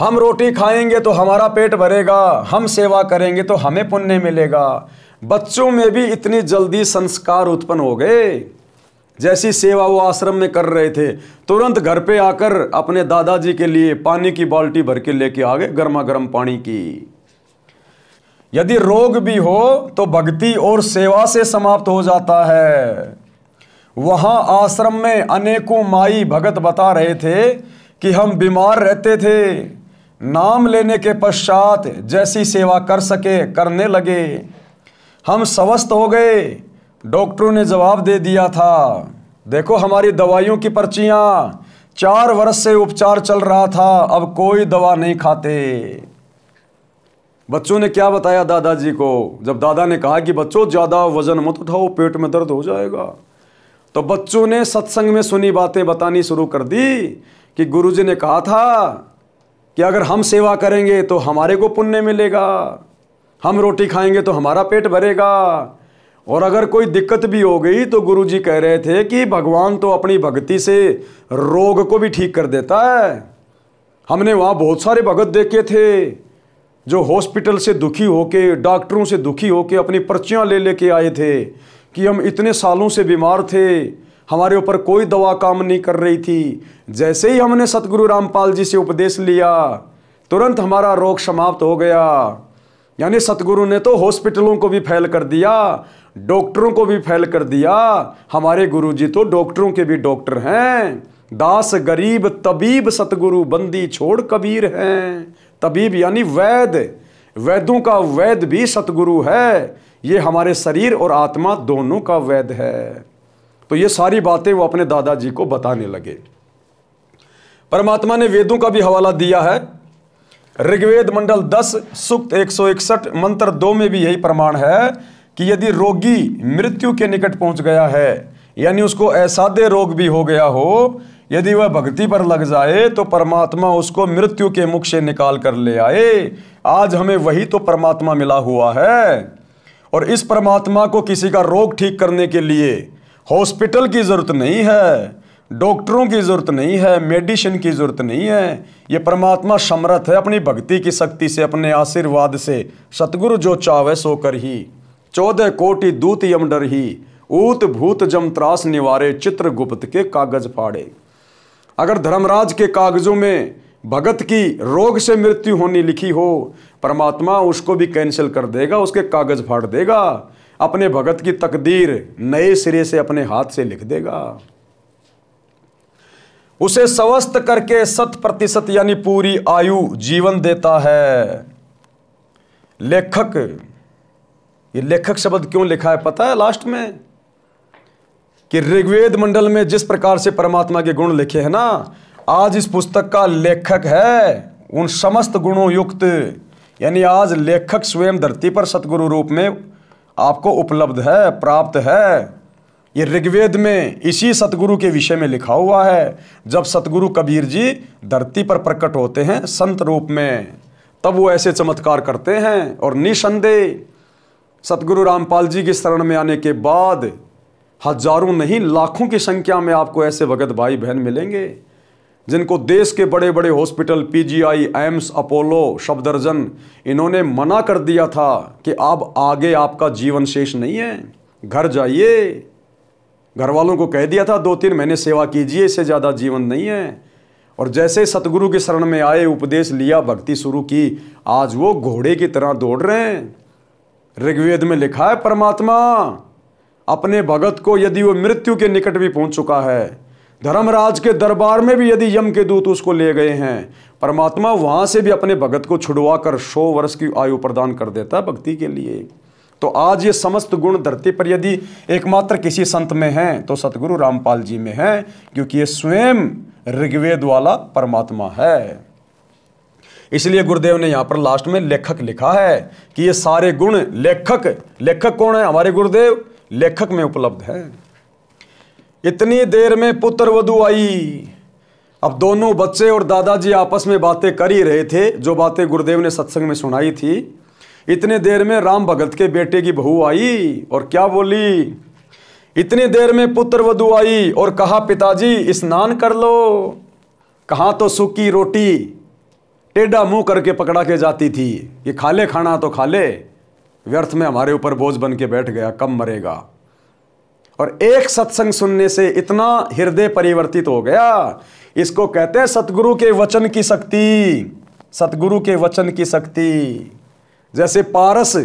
हम रोटी खाएंगे तो हमारा पेट भरेगा, हम सेवा करेंगे तो हमें पुण्य मिलेगा। बच्चों में भी इतनी जल्दी संस्कार उत्पन्न हो गए। जैसी सेवा वो आश्रम में कर रहे थे, तुरंत घर पे आकर अपने दादाजी के लिए पानी की बाल्टी भर के लेके आ गए, गर्मा गर्म पानी की। यदि रोग भी हो तो भक्ति और सेवा से समाप्त हो जाता है। वहां आश्रम में अनेकों माई भगत बता रहे थे कि हम बीमार रहते थे, नाम लेने के पश्चात जैसी सेवा कर सके करने लगे, हम स्वस्थ हो गए। डॉक्टरों ने जवाब दे दिया था, देखो हमारी दवाइयों की पर्चियां, 4 वर्ष से उपचार चल रहा था, अब कोई दवा नहीं खाते। बच्चों ने क्या बताया दादाजी को? जब दादा ने कहा कि बच्चों ज़्यादा वजन मत उठाओ, पेट में दर्द हो जाएगा, तो बच्चों ने सत्संग में सुनी बातें बतानी शुरू कर दी कि गुरुजी ने कहा था कि अगर हम सेवा करेंगे तो हमारे को पुण्य मिलेगा, हम रोटी खाएंगे तो हमारा पेट भरेगा। और अगर कोई दिक्कत भी हो गई तो गुरुजी कह रहे थे कि भगवान तो अपनी भक्ति से रोग को भी ठीक कर देता है। हमने वहाँ बहुत सारे भगत देखे थे जो हॉस्पिटल से दुखी होके, डॉक्टरों से दुखी होके अपनी पर्चियाँ ले लेके आए थे कि हम इतने सालों से बीमार थे, हमारे ऊपर कोई दवा काम नहीं कर रही थी। जैसे ही हमने सतगुरु रामपाल जी से उपदेश लिया, तुरंत हमारा रोग समाप्त हो गया। यानी सतगुरु ने तो हॉस्पिटलों को भी फैल कर दिया, डॉक्टरों को भी फैल कर दिया। हमारे गुरुजी तो डॉक्टरों के भी डॉक्टर हैं। दास गरीब तबीब सतगुरु बंदी छोड़ कबीर हैं। तबीब यानी वैद, वैदों का वैद भी सतगुरु है। ये हमारे शरीर और आत्मा दोनों का वैद है। तो ये सारी बातें वो अपने दादाजी को बताने लगे। परमात्मा ने वेदों का भी हवाला दिया है। ऋग्वेद मंडल 10 सूक्त 161 मंत्र 2 में भी यही प्रमाण है कि यदि रोगी मृत्यु के निकट पहुंच गया है, यानी उसको असाध्य रोग भी हो गया हो, यदि वह भक्ति पर लग जाए तो परमात्मा उसको मृत्यु के मुख से निकाल कर ले आए। आज हमें वही तो परमात्मा मिला हुआ है। और इस परमात्मा को किसी का रोग ठीक करने के लिए हॉस्पिटल की जरूरत नहीं है, डॉक्टरों की जरूरत नहीं है, मेडिसिन की जरूरत नहीं है। ये परमात्मा समर्थ है अपनी भक्ति की शक्ति से, अपने आशीर्वाद से। सतगुरु जो चावे सो कर ही, 14 कोटि दूत यम डर ही, ऊत भूत जम त्रास निवारे, चित्रगुप्त के कागज फाड़े। अगर धर्मराज के कागजों में भगत की रोग से मृत्यु होनी लिखी हो, परमात्मा उसको भी कैंसिल कर देगा, उसके कागज फाड़ देगा, अपने भगत की तकदीर नए सिरे से अपने हाथ से लिख देगा। उसे स्वस्थ करके 100% यानी पूरी आयु जीवन देता है। लेखक, ये लेखक शब्द क्यों लिखा है पता है लास्ट में? कि ऋग्वेद मंडल में जिस प्रकार से परमात्मा के गुण लिखे हैं ना, आज इस पुस्तक का लेखक है उन समस्त गुणों युक्त। यानी आज लेखक स्वयं धरती पर सतगुरु रूप में आपको उपलब्ध है, प्राप्त है। ये ऋग्वेद में इसी सतगुरु के विषय में लिखा हुआ है। जब सतगुरु कबीर जी धरती पर प्रकट होते हैं संत रूप में, तब वो ऐसे चमत्कार करते हैं। और निसंदेह सतगुरु रामपाल जी की शरण में आने के बाद हजारों नहीं लाखों की संख्या में आपको ऐसे भगत भाई बहन मिलेंगे जिनको देश के बड़े बड़े hospital, PGI, AIIMS, Apollo, Safdarjung, इन्होंने मना कर दिया था कि अब आगे आपका जीवन शेष नहीं है, घर जाइए। घर वालों को कह दिया था 2-3 महीने सेवा कीजिए, इससे ज़्यादा जीवन नहीं है। और जैसे सतगुरु की शरण में आए, उपदेश लिया, भक्ति शुरू की, आज वो घोड़े की तरह दौड़ रहे हैं। ऋग्वेद में लिखा है परमात्मा अपने भगत को यदि वो मृत्यु के निकट भी पहुंच चुका है, धर्मराज के दरबार में भी यदि यम के दूत उसको ले गए हैं, परमात्मा वहां से भी अपने भगत को छुड़वा कर 100 वर्ष की आयु प्रदान कर देता है भक्ति के लिए। तो आज ये समस्त गुण धरती पर यदि एकमात्र किसी संत में हैं तो सतगुरु रामपाल जी में है, क्योंकि ये स्वयं ऋग्वेद वाला परमात्मा है। इसलिए गुरुदेव ने यहाँ पर लास्ट में लेखक लिखा है कि ये सारे गुण लेखक कौन है? हमारे गुरुदेव लेखक में उपलब्ध है। इतनी देर में पुत्र वधू आई। अब दोनों बच्चे और दादाजी आपस में बातें कर ही रहे थे, जो बातें गुरुदेव ने सत्संग में सुनाई थी। इतने देर में राम भगत के बेटे की बहू आई और क्या बोली? इतनी देर में पुत्र वधू आई और कहा पिताजी स्नान कर लो। कहाँ तो सूखी रोटी, टेढ़ा मुंह करके पकड़ा के जाती थी कि खा ले खाना तो खा ले, व्यर्थ में हमारे ऊपर बोझ बन के बैठ गया, कब मरेगा। और एक सत्संग सुनने से इतना हृदय परिवर्तित हो गया, इसको कहते हैं सतगुरु के वचन की शक्ति। सतगुरु के वचन की शक्ति, जैसे पारस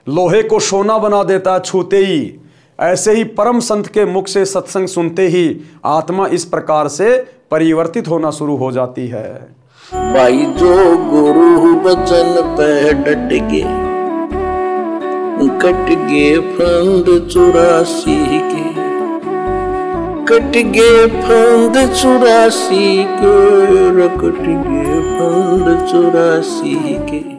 लोहे को सोना बना देता है छूते ही, ऐसे ही परम संत के मुख से सत्संग सुनते ही आत्मा इस प्रकार से परिवर्तित होना शुरू हो जाती है। भाई जो गुरु वचन पे डट गए, कट गए फंद 84 के, कट गए फंद 84 के, कट गए फंद 84 के।